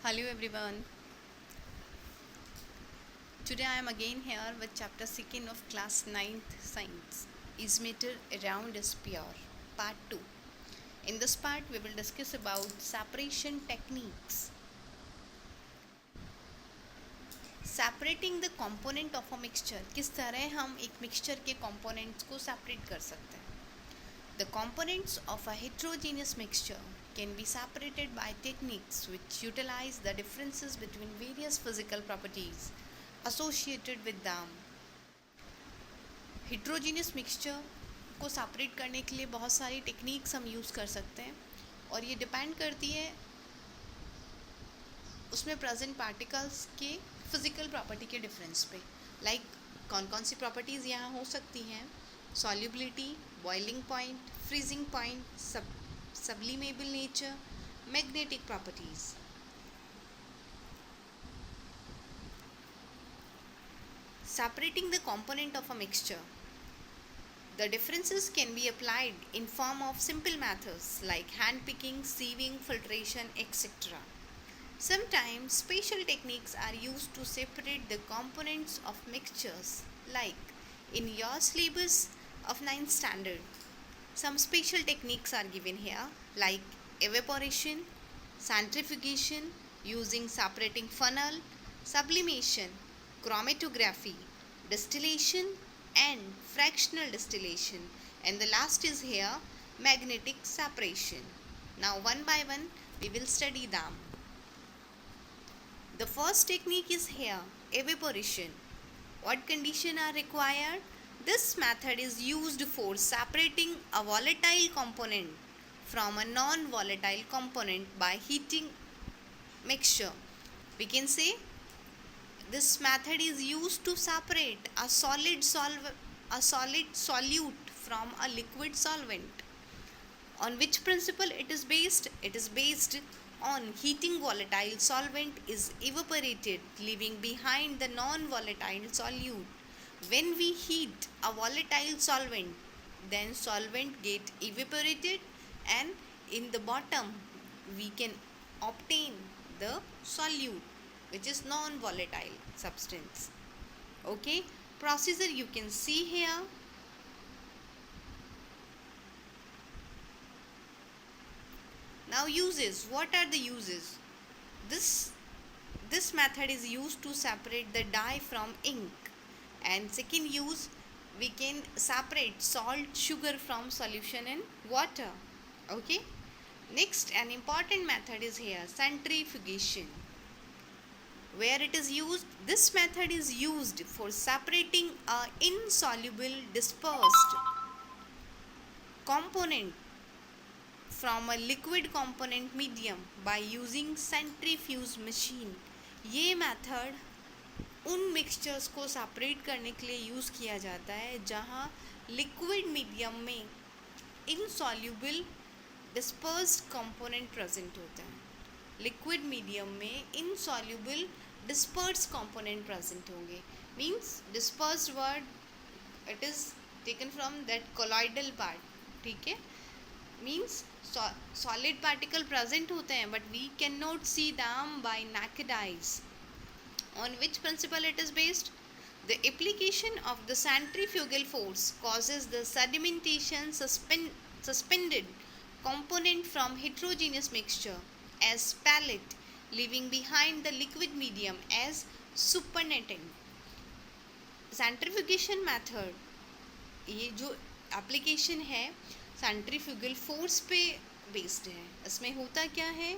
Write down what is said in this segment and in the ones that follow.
Hello everyone. Today I am again here with chapter 2 of class 9th science. Is matter around us pure? Part 2. In this part we will discuss about separation techniques. Separating the component of a mixture. किस तरह हम एक mixture के components को separate कर सकते हैं. The components of a heterogeneous mixture can be separated by techniques which utilize the differences between various physical properties associated with them. heterogeneous mixture को सेपरेट करने के लिए बहुत सारी टेक्निक्स हम यूज़ कर सकते हैं और ये डिपेंड करती है उसमें प्रेजेंट पार्टिकल्स के फिज़िकल प्रॉपर्टी के डिफरेंस पे. लाइक कौन कौन सी प्रॉपर्टीज़ यहाँ हो सकती हैं. Solubility, boiling point, freezing point, sublimable nature, magnetic properties. Separating the component of a mixture. The differences can be applied in form of simple methods like hand picking, sieving, filtration, etc. Sometimes special techniques are used to separate the components of mixtures like in your syllabus of 9th standard. Some special techniques are given here like evaporation, centrifugation using separating funnel, sublimation, chromatography, distillation and fractional distillation, and the last is here magnetic separation. Now one by one we will study them. The first technique is here evaporation. What condition are required? This method is used for separating a volatile component from a non-volatile component by heating mixture. We can say this method is used to separate a solid solute from a liquid solvent. On which principle it is based? It is based on heating volatile solvent is evaporated, leaving behind the non-volatile solute. When we heat a volatile solvent, then solvent get evaporated and in the bottom we can obtain the solute, which is non-volatile substance. Okay, procedure you can see here. Now uses. What are the uses? This method is used to separate the dye from ink. And second use, we can separate salt, sugar from solution in water. Okay. Next, an important method is here centrifugation. Where it is used? This method is used for separating a insoluble dispersed component from a liquid component medium by using centrifuge machine. ये method उन mixtures को separate करने के लिए use किया जाता है जहाँ लिक्विड मीडियम में इनसॉल्युबल डिस्पर्स्ड कंपोनेंट प्रेजेंट होता है. लिक्विड मीडियम में इनसॉल्युबल डिस्पर्स्ड कंपोनेंट प्रेजेंट होंगे. Means dispersed word it is taken from that colloidal part. ठीक है. मीन्स solid particle present होते हैं but we cannot see them by naked eyes. On which principle it is based? The application of the centrifugal force causes the sedimentation suspended component from heterogeneous mixture as pellet, leaving behind the liquid medium as supernatant. Centrifugation method, ये जो application है centrifugal force पे based है. इसमें होता क्या है,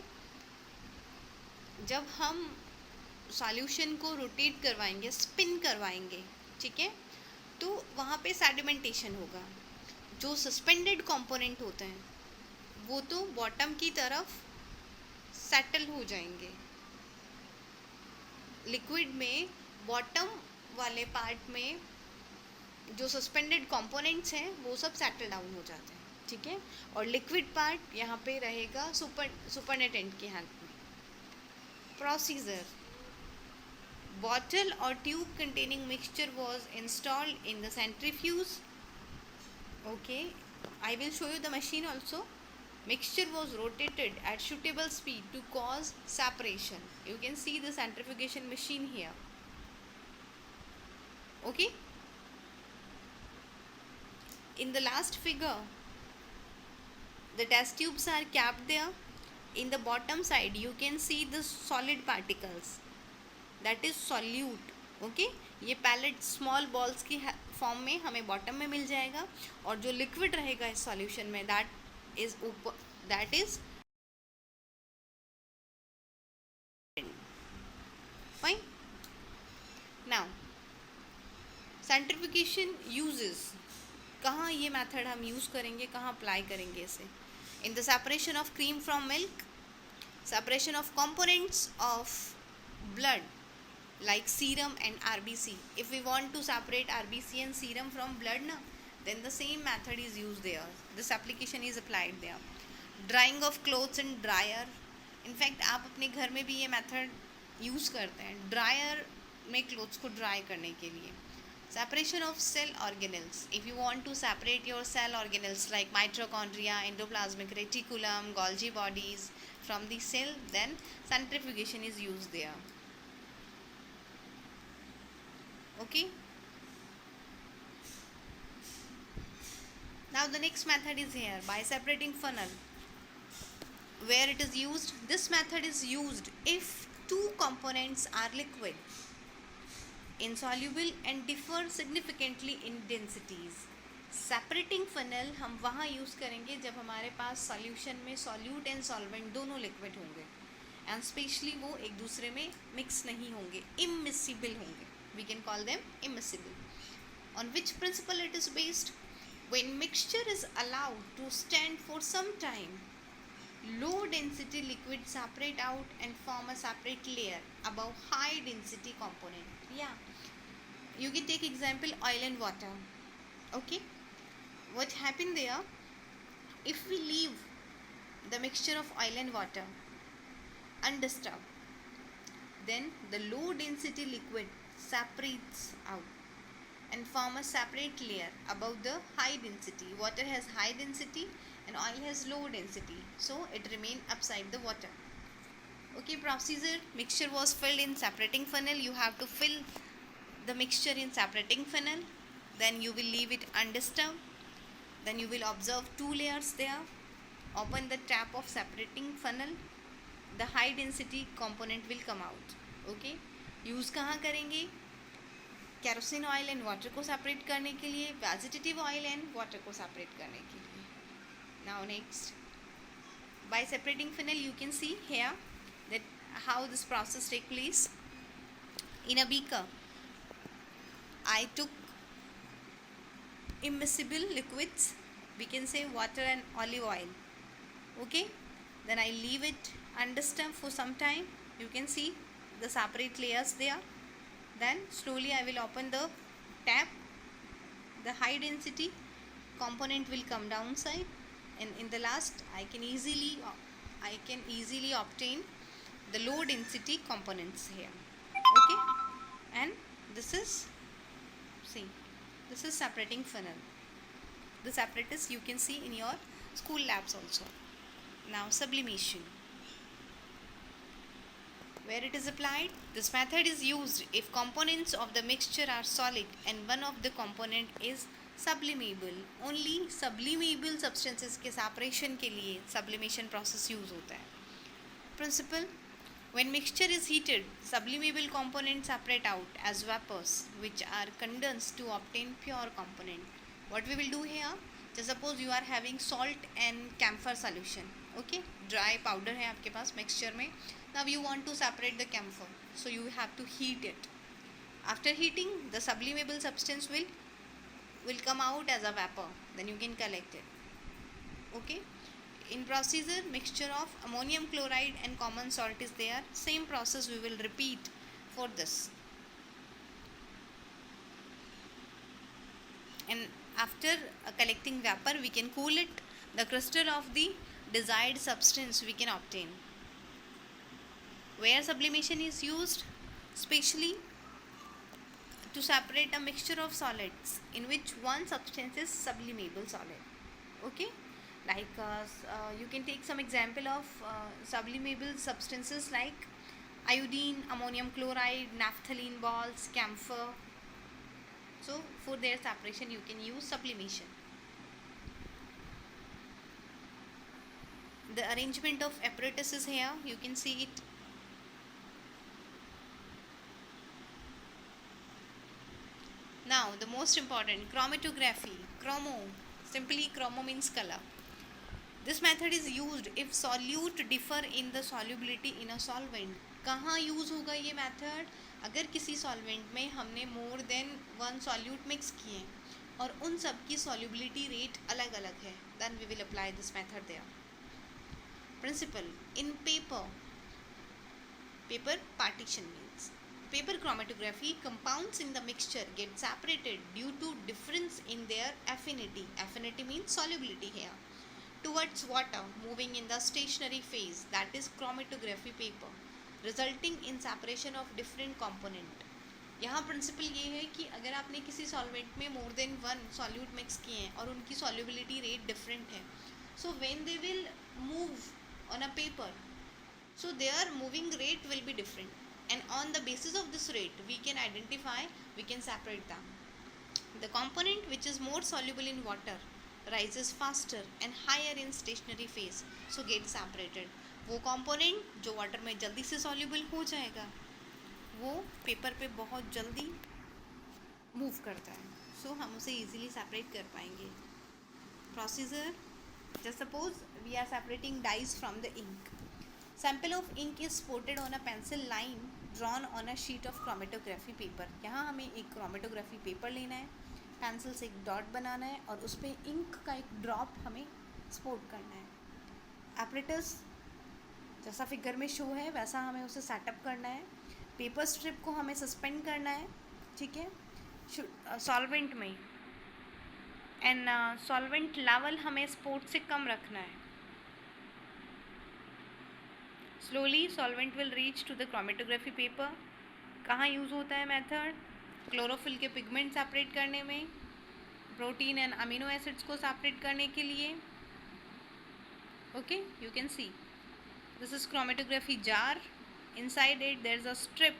जब हम सॉल्यूशन को रोटेट करवाएंगे, स्पिन करवाएंगे, ठीक है, तो वहाँ पे सेडिमेंटेशन होगा. जो सस्पेंडेड कंपोनेंट होते हैं वो तो बॉटम की तरफ सेटल हो जाएंगे. लिक्विड में बॉटम वाले पार्ट में जो सस्पेंडेड कंपोनेंट्स हैं वो सब सेटल डाउन हो जाते हैं. ठीक है. और लिक्विड पार्ट यहाँ पे रहेगा सुपरनेटेंट के हाथ में. प्रोसीजर. बॉटल और tube containing mixture was installed in the centrifuge. Okay, I will show you the machine also. Mixture was rotated at suitable speed to cause separation. You can see the centrifugation machine here. Okay. In the last figure, the test tubes are capped there. In the bottom side you can see the solid particles, that is solute. Okay ये palette small balls की form में हमें bottom में मिल जाएगा, और जो liquid रहेगा इस सॉल्यूशन में दैट इज ऊपर, that is fine. Now सेंट्रिफिकेशन uses, कहाँ ये मेथड हम यूज़ करेंगे, कहाँ अप्लाई करेंगे इसे. In the separation of cream from milk, separation of components of blood like serum and RBC. If we want to separate RBC and serum from blood na, then the same method is used there. This application is applied there. Drying of clothes in dryer. In fact आप अपने घर में भी ये method use करते हैं dryer में clothes को ड्राई करने के लिए. Separation of cell organelles. If you want to separate your cell organelles like mitochondria, endoplasmic reticulum, Golgi bodies from the cell, then centrifugation is used there. Okay. Now the next method is here, by separating funnel. Where it is used? This method is used if two components are liquid, insoluble and differ significantly in densities. Separating funnel हम वहाँ use करेंगे जब हमारे पास solution में solute and solvent दोनों liquid होंगे, and specially वो एक दूसरे में मिक्स नहीं होंगे, इमिसिबल होंगे. We can call them immiscible. On which principle it is based? When mixture is allowed to stand for some time, low density liquid separate out and form a separate layer above high density component. Yeah, you can take example oil and water. Okay, what happened there? If we leave the mixture of oil and water undisturbed, then the low density liquid separates out and form a separate layer above the high density. Water has high density and oil has low density, so it remain upside the water. Okay, procedure: mixture was filled in separating funnel. You have to fill the mixture in separating funnel, then you will leave it undisturbed, then you will observe two layers there. Open the tap of separating funnel, the high density component will come out. Okay, use कहाँ करेंगे? Kerosene oil and water को separate करने के लिए, vegetative oil and water को separate करने के लिए. Now next, by separating funnel you can see here that how this process take place. In a beaker I took immiscible liquids, we can say water and olive oil. Okay, then I leave it undisturbed for some time. You can see the separate layers there. Then slowly I will open the tap, the high density component will come downside, and in the last I can easily obtain the low density components here. Okay, and this is separating funnel. This apparatus you can see in your school labs also. Now sublimation, where it is applied? This method is used if components of the mixture are solid and one of the component is sublimable. Only sublimable substances के separation के लिए sublimation process use होता है. Principle: when mixture is heated, sublimable components separate out as vapors which are condensed to obtain pure component. What we will do here? Just suppose you are having salt and camphor solution. Okay, dry powder है आपके पास mixture में. Now you want to separate the camphor, so you have to heat it. After heating, the sublimable substance will come out as a vapor, then you can collect it. Okay, in procedure, mixture of ammonium chloride and common salt is there. Same process we will repeat for this. And after collecting vapor, we can cool it. The crystal of the desired substance we can obtain. Where sublimation is used? Especially to separate a mixture of solids in which one substance is sublimable solid. Okay, like you can take some example of sublimable substances like iodine, ammonium chloride, naphthalene balls, camphor. So for their separation you can use sublimation. The arrangement of apparatus is here, you can see it. Now the most important, chromatography. Chromo, simply chromo means color. This method is used if solute differ in the solubility in a solvent. कहाँ use होगा ये method? अगर किसी solvent में हमने more than one solute mix किए और उन सब की सॉल्युबिलिटी रेट अलग अलग है, then we will apply this method there. Principle in paper partition means paper chromatography, compounds in the mixture get separated due to difference in their affinity. Affinity means solubility here towards water moving in the stationary phase, that is chromatography paper, resulting in separation of different component. यहाँ principal ये है कि अगर आपने किसी solvent में more than one solute mix किए हैं और उनकी सॉल्युबिलिटी रेट डिफरेंट है, so when they will move on a paper, so their moving rate will be different, and on the basis of this rate we can identify, we can separate them. The component which is more soluble in water rises faster and higher in stationary phase, so get separated. वो component जो water में जल्दी से soluble हो जाएगा वो paper पे बहुत जल्दी move करता है, so हम उसे easily separate कर पाएंगे. Procedure, just suppose we are separating dyes from the ink. Sample of ink is spotted on a pencil line drawn on a sheet of chromatography paper. यहाँ हमें एक chromatography paper लेना है, pencil से एक dot बनाना है और उस पर इंक का एक ड्रॉप हमें स्पोर्ट करना है. एपरेटस जैसा फिगर में शो है वैसा हमें उसे सेटअप करना है. पेपर स्ट्रिप को हमें सस्पेंड करना है, ठीक है, सॉल्वेंट में, एंड सॉल्वेंट लेवल हमें स्पोर्ट से कम रखना है. Slowly solvent will reach to the chromatography paper. कहाँ यूज़ होता है मेथड? क्लोरोफिल के पिगमेंट सेपरेट करने में, प्रोटीन एंड अमीनो एसिड्स को सेपरेट करने के लिए. Okay, you can see this is chromatography jar. Inside it there is a strip.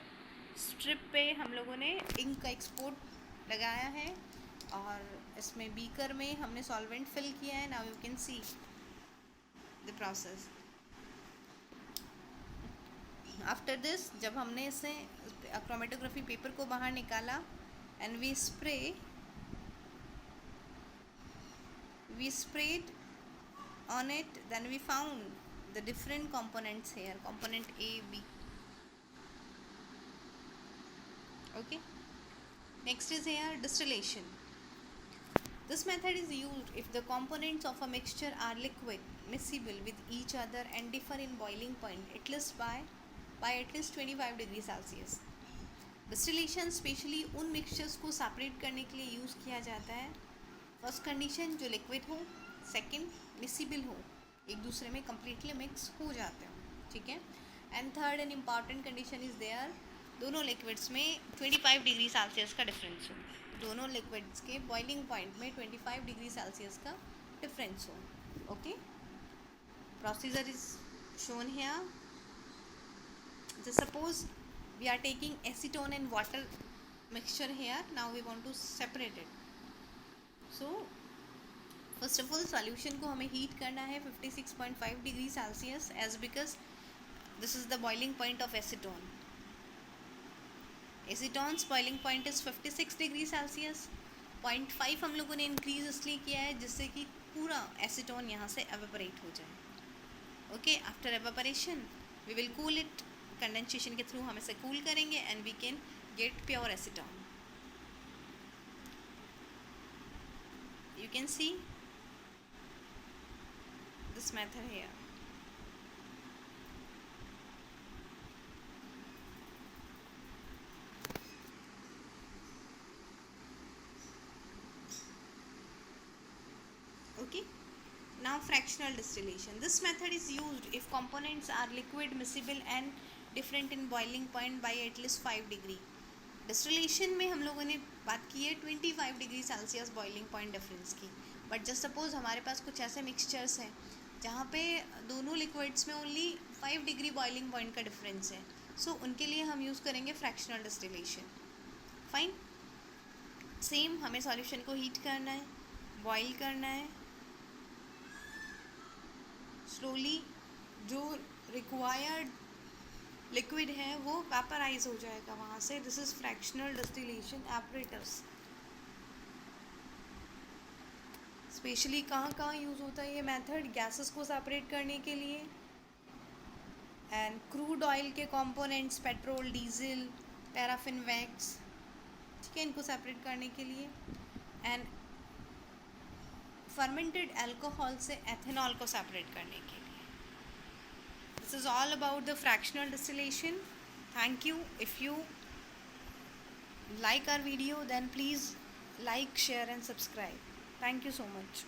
Strip पे हम लोगों ने इंक का एक्सपोर्ट लगाया है और इसमें बीकर में हमने सॉल्वेंट फिल किया है. Now you can see the process. After this जब हमने इसे क्रोमेटोग्राफी पेपर को बाहर निकाला and we sprayed on it, then we found the different components here, component A, B. Okay, next is here distillation. This method is used if the components of a mixture are liquid, miscible with each other and differ in boiling point at least by at least 25 degree Celsius. Distillation specially उन mixtures को separate करने के लिए use किया जाता है. First condition जो liquid हो, सेकंड मिसिबल हो, एक दूसरे में कम्प्लीटली मिक्स हो जाते हो, ठीक है, and third and important condition is there, दोनों लिक्विड्स में 25 डिग्री सेल्सियस का डिफरेंस हो. दोनों लिक्विड्स के बॉइलिंग पॉइंट में 25 डिग्री सेल्सियस का डिफरेंस हो. Okay, procedure is shown here. Just suppose we are taking acetone and water mixture here. Now we want to separate it. So first of all solution को हमें heat करना है 56.5 degree Celsius as because this is the boiling point of acetone. Acetone's boiling point is 56 degree Celsius. 0.5 हम लोगों ने increase इसलिए किया है जिससे कि पूरा एसीटोन यहाँ से एवेपोरेट हो जाए. Okay, after evaporation we will cool it. Condensation के थ्रू हम इसे कूल करेंगे and we can get pure acetone. You can see this method here. Okay, now fractional distillation. This method is used if components are liquid, miscible and different in boiling point by at least 5 degree. Distillation में हम लोगों ने बात की है 25 degree Celsius boiling point difference की, but just suppose हमारे पास कुछ ऐसे मिक्सचर्स हैं जहाँ पे दोनों लिक्विड्स में ओनली 5 डिग्री बॉइलिंग पॉइंट का डिफरेंस है, सो उनके लिए हम यूज़ करेंगे फ्रैक्शनल डिस्टिलेशन। फाइन। सेम हमें सॉल्यूशन को हीट करना है, बॉईल करना है स्लोली, जो रिक्वायर्ड लिक्विड है वो वेपराइज हो जाएगा वहाँ से। This is fractional distillation apparatus. Specially कहाँ कहाँ यूज़ होता है ये मेथड? गैसेस को सेपरेट करने के लिए, एंड क्रूड ऑयल के components, petrol, diesel, paraffin, wax, ठीक है, इनको सेपरेट करने के लिए, एंड फर्मेंटेड अल्कोहल से एथेनॉल को सेपरेट करने के लिए। This is all about the fractional distillation. Thank you. If you like our video, then please like, share and subscribe. Thank you so much.